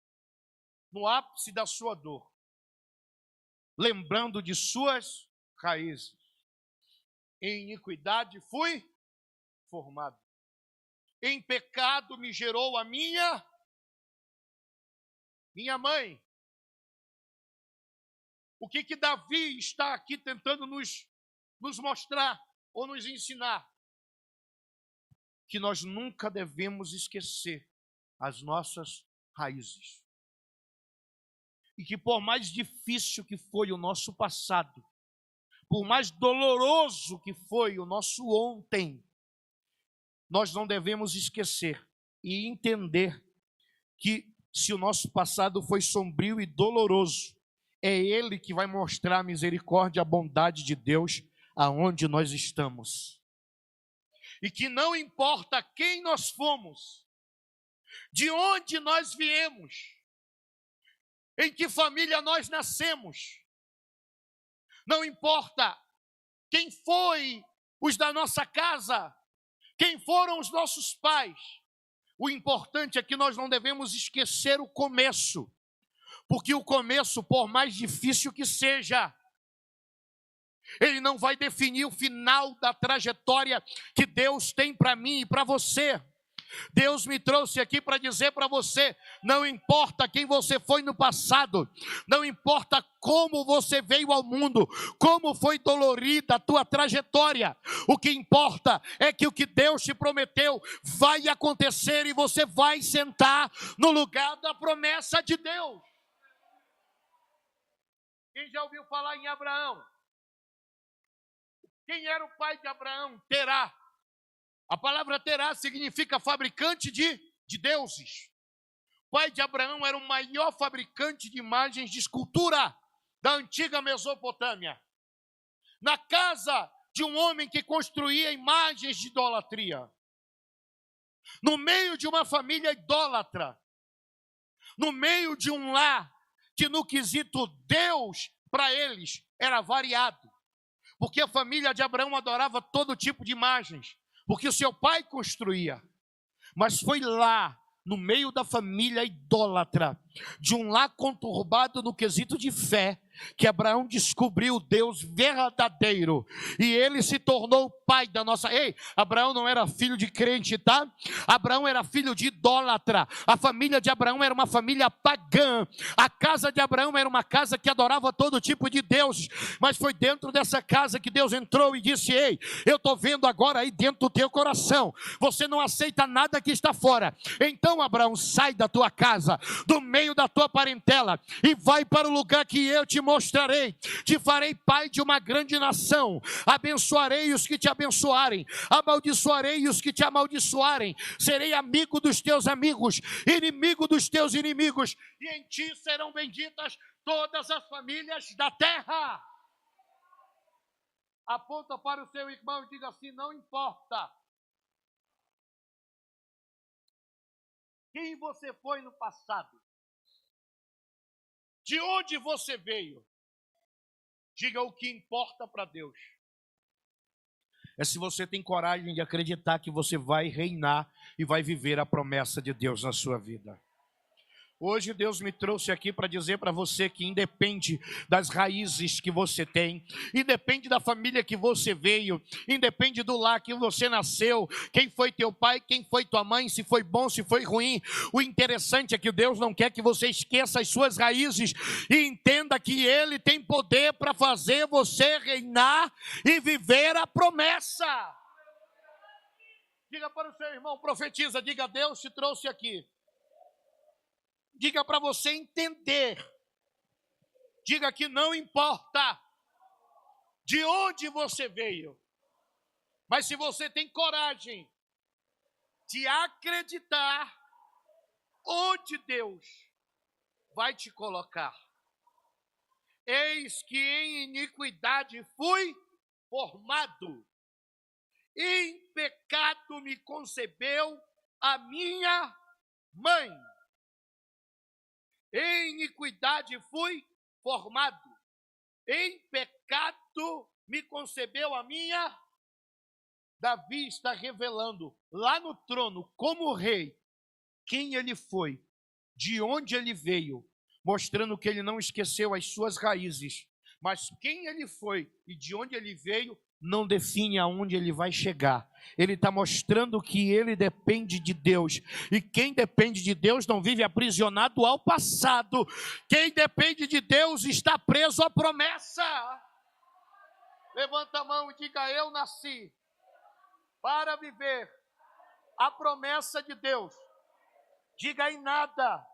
no ápice da sua dor, lembrando de suas raízes: em iniquidade fui formado, em pecado me gerou a minha mãe. O que Davi está aqui tentando nos mostrar ou nos ensinar? Que nós nunca devemos esquecer as nossas raízes. E que por mais difícil que foi o nosso passado, por mais doloroso que foi o nosso ontem, nós não devemos esquecer e entender que se o nosso passado foi sombrio e doloroso, é Ele que vai mostrar a misericórdia e a bondade de Deus aonde nós estamos. E que não importa quem nós fomos, de onde nós viemos, em que família nós nascemos, não importa quem foi os da nossa casa, quem foram os nossos pais, o importante é que nós não devemos esquecer o começo, porque o começo, por mais difícil que seja, ele não vai definir o final da trajetória que Deus tem para mim e para você. Deus me trouxe aqui para dizer para você, não importa quem você foi no passado, não importa como você veio ao mundo, como foi dolorida a tua trajetória, o que importa é que o que Deus te prometeu vai acontecer e você vai sentar no lugar da promessa de Deus. Quem já ouviu falar em Abraão? Quem era o pai de Abraão? Terá. A palavra Terá significa fabricante de deuses. O pai de Abraão era o maior fabricante de imagens de escultura da antiga Mesopotâmia. Na casa de um homem que construía imagens de idolatria. No meio de uma família idólatra. No meio de um lar que no quesito Deus, para eles, era variado. Porque a família de Abraão adorava todo tipo de imagens. Porque o seu pai construía. Mas foi lá, no meio da família idólatra, de um lar conturbado no quesito de fé, que Abraão descobriu o Deus verdadeiro. E ele se tornou o pai da nossa... Ei, Abraão não era filho de crente, tá? Abraão era filho de idólatra. A família de Abraão era uma família pagã. A casa de Abraão era uma casa que adorava todo tipo de deuses. Mas foi dentro dessa casa que Deus entrou e disse: ei, eu estou vendo agora aí dentro do teu coração. Você não aceita nada que está fora. Então, Abraão, sai da tua casa, do meio da tua parentela, e vai para o lugar que eu te mostrarei. Te farei pai de uma grande nação. Abençoarei os que te abençoarem, amaldiçoarei os que te amaldiçoarem. Serei amigo dos teus amigos, inimigo dos teus inimigos, e em ti serão benditas todas as famílias da terra. Aponta para o seu irmão e diga assim: não importa quem você foi no passado, de onde você veio, diga: o que importa para Deus é se você tem coragem de acreditar que você vai reinar e vai viver a promessa de Deus na sua vida. Hoje Deus me trouxe aqui para dizer para você que independe das raízes que você tem, independe da família que você veio, independe do lar que você nasceu, quem foi teu pai, quem foi tua mãe, se foi bom, se foi ruim, o interessante é que Deus não quer que você esqueça as suas raízes e entenda que Ele tem poder para fazer você reinar e viver a promessa. Diga para o seu irmão, profetiza, diga: Deus te trouxe aqui. Diga para você entender. Diga que não importa de onde você veio, mas se você tem coragem de acreditar onde Deus vai te colocar. Eis que em iniquidade fui formado, em pecado me concebeu a minha mãe. Em iniquidade fui formado, em pecado me concebeu a minha... Davi está revelando lá no trono, como rei, quem ele foi, de onde ele veio, mostrando que ele não esqueceu as suas raízes, mas quem ele foi e de onde ele veio não define aonde ele vai chegar. Ele está mostrando que ele depende de Deus. E quem depende de Deus não vive aprisionado ao passado. Quem depende de Deus está preso à promessa. Levanta a mão e diga: eu nasci para viver a promessa de Deus. Diga: em nada,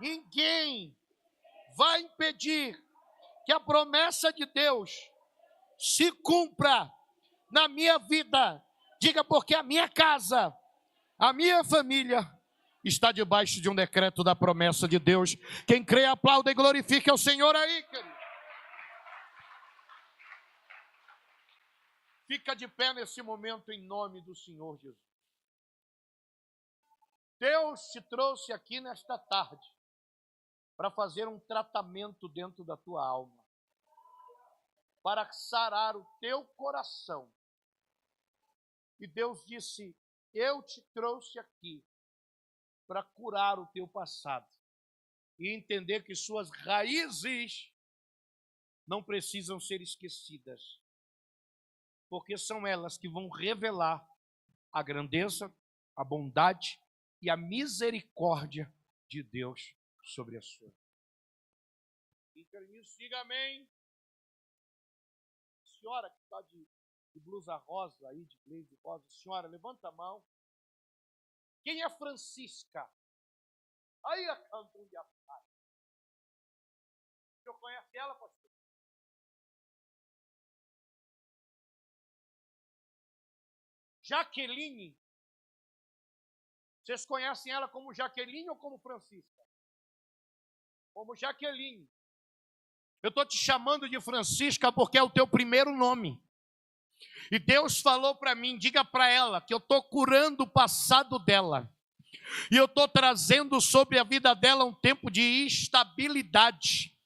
ninguém vai impedir que a promessa de Deus se cumpra na minha vida. Diga: porque a minha casa, a minha família está debaixo de um decreto da promessa de Deus. Quem crê, aplauda e glorifique ao Senhor aí, querido. Fica de pé nesse momento em nome do Senhor Jesus. Deus te trouxe aqui nesta tarde para fazer um tratamento dentro da tua alma, para sarar o teu coração. E Deus disse: eu te trouxe aqui para curar o teu passado e entender que suas raízes não precisam ser esquecidas, porque são elas que vão revelar a grandeza, a bondade e a misericórdia de Deus sobre a sua vida. Fica nisso, diga amém. Senhora que está de blusa rosa aí, de blazer rosa, senhora, levanta a mão. Quem é Francisca? Aí a canto de afar. O senhor conhece ela, pastor? Jaqueline. Vocês conhecem ela como Jaqueline ou como Francisca? Como Jaqueline. Eu estou te chamando de Francisca porque é o teu primeiro nome. E Deus falou para mim: diga para ela que eu estou curando o passado dela. E eu estou trazendo sobre a vida dela um tempo de estabilidade.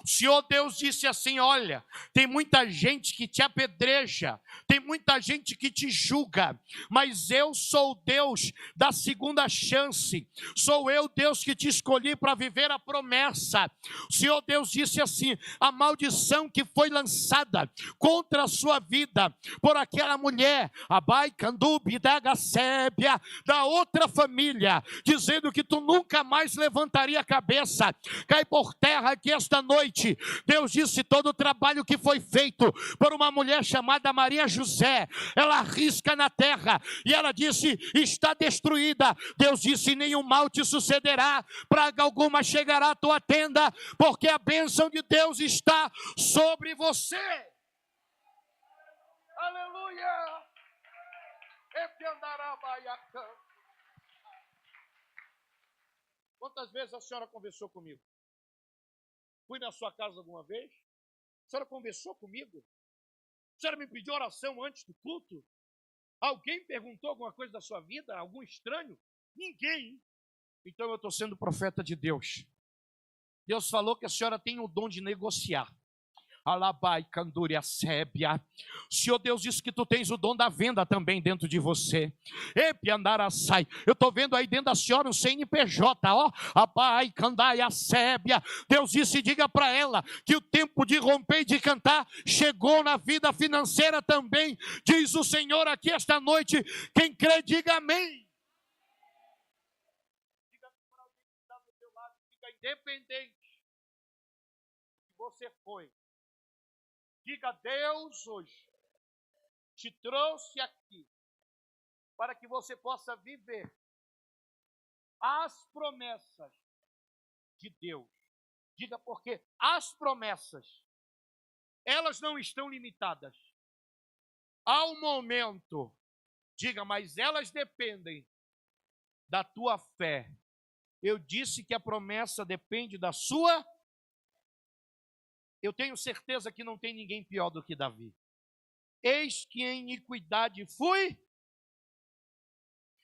O Senhor Deus disse assim: olha, tem muita gente que te apedreja, tem muita gente que te julga, mas eu sou o Deus da segunda chance, sou eu Deus que te escolhi para viver a promessa. O Senhor Deus disse assim: a maldição que foi lançada contra a sua vida por aquela mulher, a Baicandubi da Gacébia, da outra família, dizendo que tu nunca mais levantaria a cabeça, cai por terra aqui esta noite. Deus disse: todo o trabalho que foi feito por uma mulher chamada Maria José, ela arrisca na terra, e ela disse: está destruída. Deus disse: nenhum mal te sucederá, praga alguma chegará à tua tenda, porque a bênção de Deus está sobre você. Aleluia. Quantas vezes a senhora conversou comigo? Fui na sua casa alguma vez? A senhora conversou comigo? A senhora me pediu oração antes do culto? Alguém perguntou alguma coisa da sua vida? Algum estranho? Ninguém. Então eu estou sendo profeta de Deus. Deus falou que a senhora tem o dom de negociar. Alabai, Canduria, Sébia. O Senhor Deus disse que tu tens o dom da venda também dentro de você. Epiandaraçai. Eu estou vendo aí dentro da senhora um CNPJ, ó. Abai, Candaia, Sébia. Deus disse: diga para ela que o tempo de romper e de cantar chegou na vida financeira também. Diz o Senhor aqui esta noite. Quem crê, diga amém. Diga para alguém que está do teu lado, fica independente que você foi. Diga: Deus hoje te trouxe aqui para que você possa viver as promessas de Deus. Diga: porque as promessas, elas não estão limitadas ao momento. Diga: mas elas dependem da tua fé. Eu disse que a promessa depende da sua. Eu tenho certeza que não tem ninguém pior do que Davi. Eis que em iniquidade fui,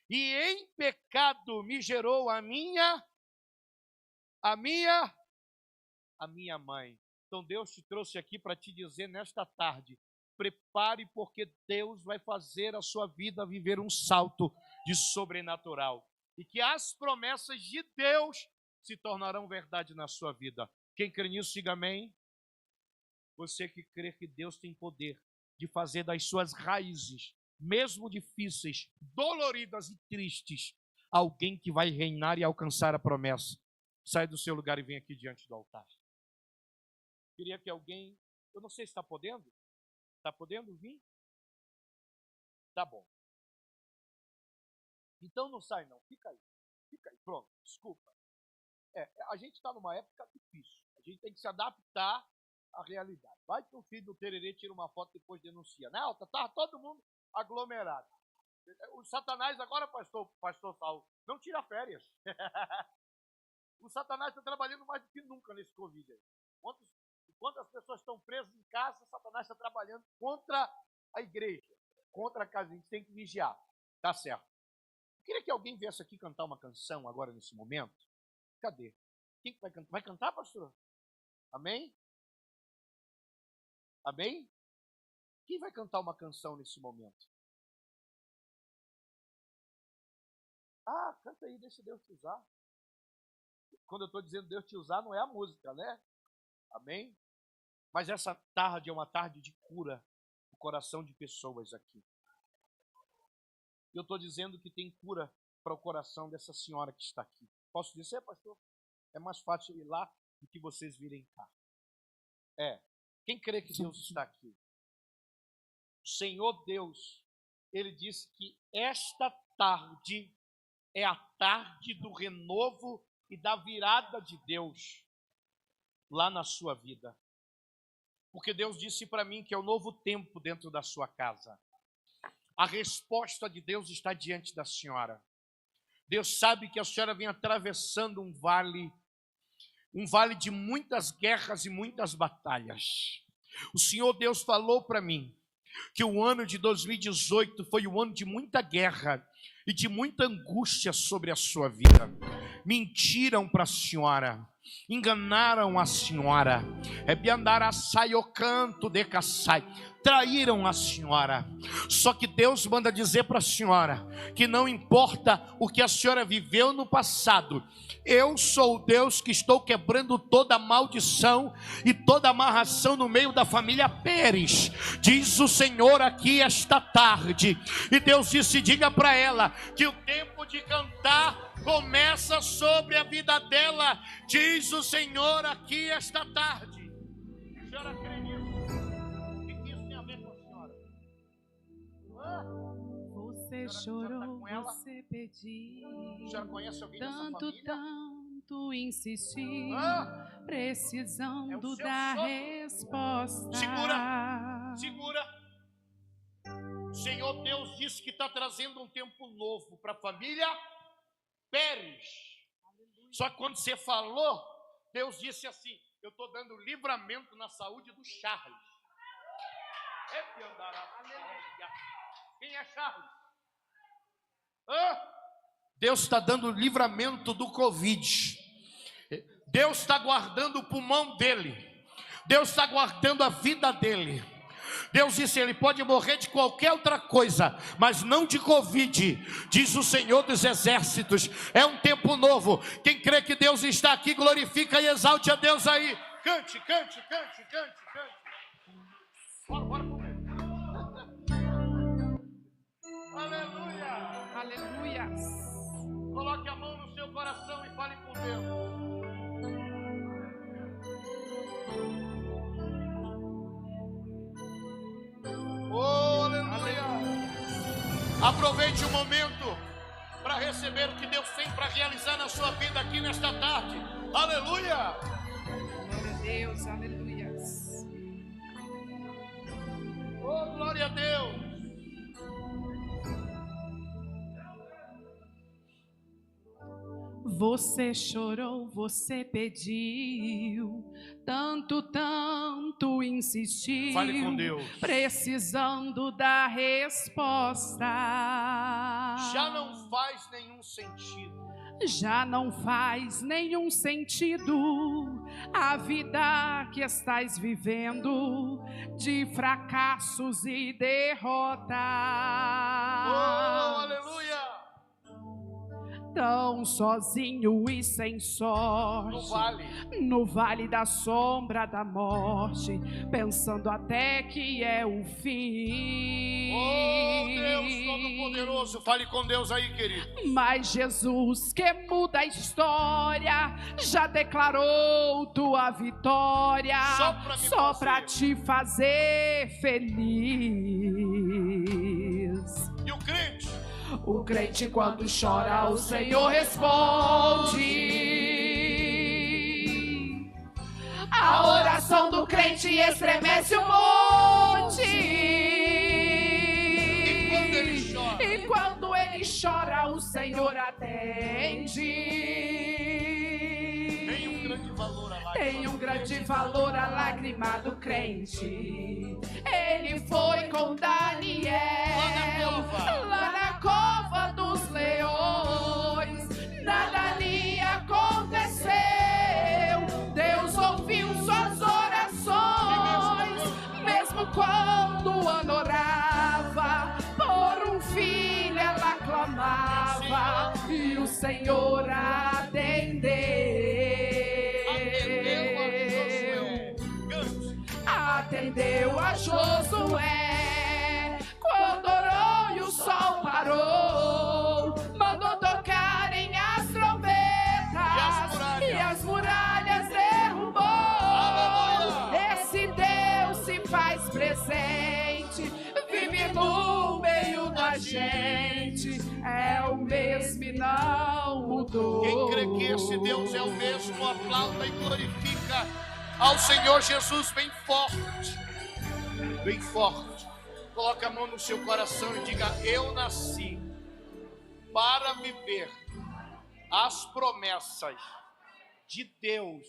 e em pecado me gerou a minha mãe. Então Deus te trouxe aqui para te dizer nesta tarde: prepare, porque Deus vai fazer a sua vida viver um salto de sobrenatural. E que as promessas de Deus se tornarão verdade na sua vida. Quem crê nisso, diga amém. Você que crê que Deus tem poder de fazer das suas raízes, mesmo difíceis, doloridas e tristes, alguém que vai reinar e alcançar a promessa. Sai do seu lugar e vem aqui diante do altar. Queria que alguém, eu não sei se está podendo. Está podendo vir? Tá bom. Então não sai não, fica aí, pronto, desculpa. A gente está numa época difícil, a gente tem que se adaptar à realidade. Vai que o filho do tererê tira uma foto e depois denuncia, né? Tá todo mundo aglomerado. O Satanás agora, pastor Saulo, não tira férias. O Satanás está trabalhando mais do que nunca nesse Covid aí. Enquanto as pessoas estão presas em casa, o Satanás está trabalhando contra a igreja, contra a casa. A gente tem que vigiar, tá certo. Eu queria que alguém viesse aqui cantar uma canção agora nesse momento. Cadê? Quem que vai cantar? Vai cantar, pastor? Amém? Amém? Quem vai cantar uma canção nesse momento? Canta aí, deixa Deus te usar. Quando eu estou dizendo Deus te usar, não é a música, né? Amém? Mas essa tarde é uma tarde de cura no coração de pessoas aqui. Eu estou dizendo que tem cura para o coração dessa senhora que está aqui. Posso dizer, pastor? É mais fácil ir lá do que vocês virem cá. Quem crê que Deus está aqui? O Senhor Deus, Ele disse que esta tarde é a tarde do renovo e da virada de Deus lá na sua vida. Porque Deus disse para mim que é o novo tempo dentro da sua casa. A resposta de Deus está diante da senhora. Deus sabe que a senhora vem atravessando um vale de muitas guerras e muitas batalhas. O Senhor Deus falou para mim que o ano de 2018 foi um ano de muita guerra e de muita angústia sobre a sua vida. Mentiram para a senhora, enganaram a senhora, traíram a senhora. Só que Deus manda dizer para a senhora que não importa o que a senhora viveu no passado, eu sou o Deus que estou quebrando toda maldição e toda amarração no meio da família Pérez, diz o Senhor aqui esta tarde. E Deus disse, diga para ela que o tempo de cantar começa sobre a vida dela, diz o Senhor aqui esta tarde. A senhora crê nisso? O que isso tem a ver com a senhora? Você chorou, você pediu, a senhora conhece alguém dessa família? Tanto insistiu, precisando da sogro. resposta. Segura. O Senhor Deus disse que está trazendo um tempo novo para a família Pérez. Só que quando você falou, Deus disse assim, eu estou dando livramento na saúde do Charles. Quem é Charles? Deus está dando livramento do Covid. Deus está guardando o pulmão dele. Deus está guardando a vida dele. Deus disse, ele pode morrer de qualquer outra coisa, mas não de Covid, diz o Senhor dos Exércitos. É um tempo novo. Quem crê que Deus está aqui, glorifica e exalte a Deus aí. Cante. Bora comer. Aleluia. Coloque a mão no seu coração e fale com Deus. Oh, aleluia. Aproveite o momento para receber o que Deus tem para realizar na sua vida aqui nesta tarde. Aleluia. Glória a Deus, aleluia. Oh, glória a Deus. Você chorou, você pediu, tanto insistiu. Fale com Deus. Precisando da resposta. Já não faz nenhum sentido. Já não faz nenhum sentido a vida que estás vivendo, de fracassos e derrotas. Oh, aleluia! tão sozinho e sem sorte, no vale da sombra da morte, pensando até que é o fim. Oh, Deus Todo-Poderoso, fale com Deus aí, querido. Mas Jesus, que muda a história, já declarou tua vitória, só pra te fazer feliz. E o crente? O crente, quando chora, o Senhor responde. A oração do crente estremece o monte. E quando ele chora, o Senhor atende. Tem um grande valor a lágrima do crente. Ele foi com Daniel lá na cova dos leões. Nada lhe aconteceu. Deus ouviu suas orações. Mesmo quando Ana orava, por um filho ela clamava, e o Senhor atendeu. Atendeu a Josué, quando orou e o sol parou, mandou tocarem as trombetas e as muralhas derrubou. Esse Deus se faz presente, vive no meio da gente, é o mesmo e não mudou. Quem crê que esse Deus é o mesmo, aplauda e glorifica ao Senhor Jesus bem forte, bem forte. Coloque a mão no seu coração e diga: eu nasci para viver as promessas de Deus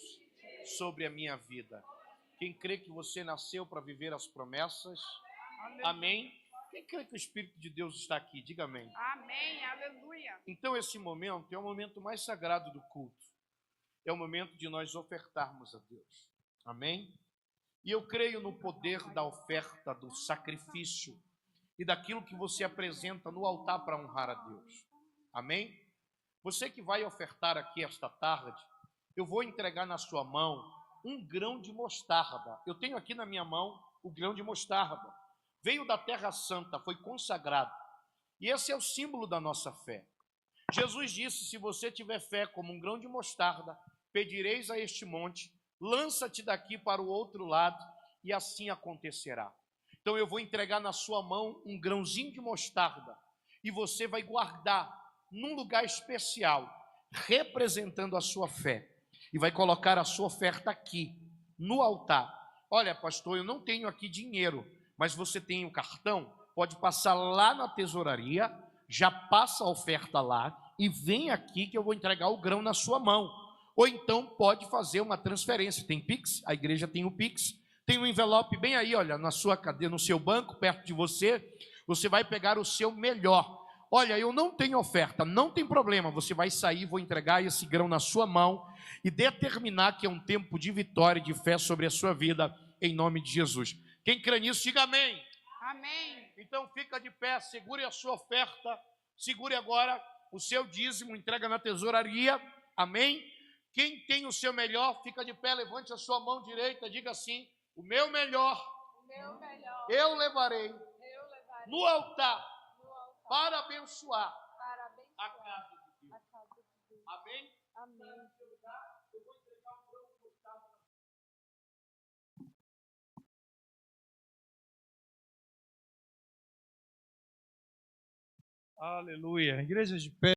sobre a minha vida. Quem crê que você nasceu para viver as promessas? Amém? Quem crê que o Espírito de Deus está aqui? Diga amém. Amém, aleluia. Então esse momento é o momento mais sagrado do culto. É o momento de nós ofertarmos a Deus. Amém? E eu creio no poder da oferta, do sacrifício e daquilo que você apresenta no altar para honrar a Deus. Amém? Você que vai ofertar aqui esta tarde, eu vou entregar na sua mão um grão de mostarda. Eu tenho aqui na minha mão o grão de mostarda. Veio da Terra Santa, foi consagrado. E esse é o símbolo da nossa fé. Jesus disse: se você tiver fé como um grão de mostarda, pedireis a este monte, lança-te daqui para o outro lado, e assim acontecerá. Então eu vou entregar na sua mão um grãozinho de mostarda, e você vai guardar num lugar especial, representando a sua fé, e vai colocar a sua oferta aqui, no altar. Olha, pastor, eu não tenho aqui dinheiro, mas você tem o cartão? Pode passar lá na tesouraria, já passa a oferta lá, e vem aqui que eu vou entregar o grão na sua mão. Ou então pode fazer uma transferência. Tem Pix, a igreja tem o Pix, tem um envelope bem aí, olha, na sua cadeira, no seu banco, perto de você. Você vai pegar o seu melhor. Olha, eu não tenho oferta, não tem problema. Você vai sair, vou entregar esse grão na sua mão e determinar que é um tempo de vitória e de fé sobre a sua vida, em nome de Jesus. Quem crê nisso, diga amém. Amém. Então fica de pé, segure a sua oferta, segure agora o seu dízimo, entrega na tesouraria. Amém. Quem tem o seu melhor, fica de pé, levante a sua mão direita, diga assim: o meu melhor, eu levarei no altar para abençoar a casa de Deus. Amém? Amém. Aleluia. Igreja de pé.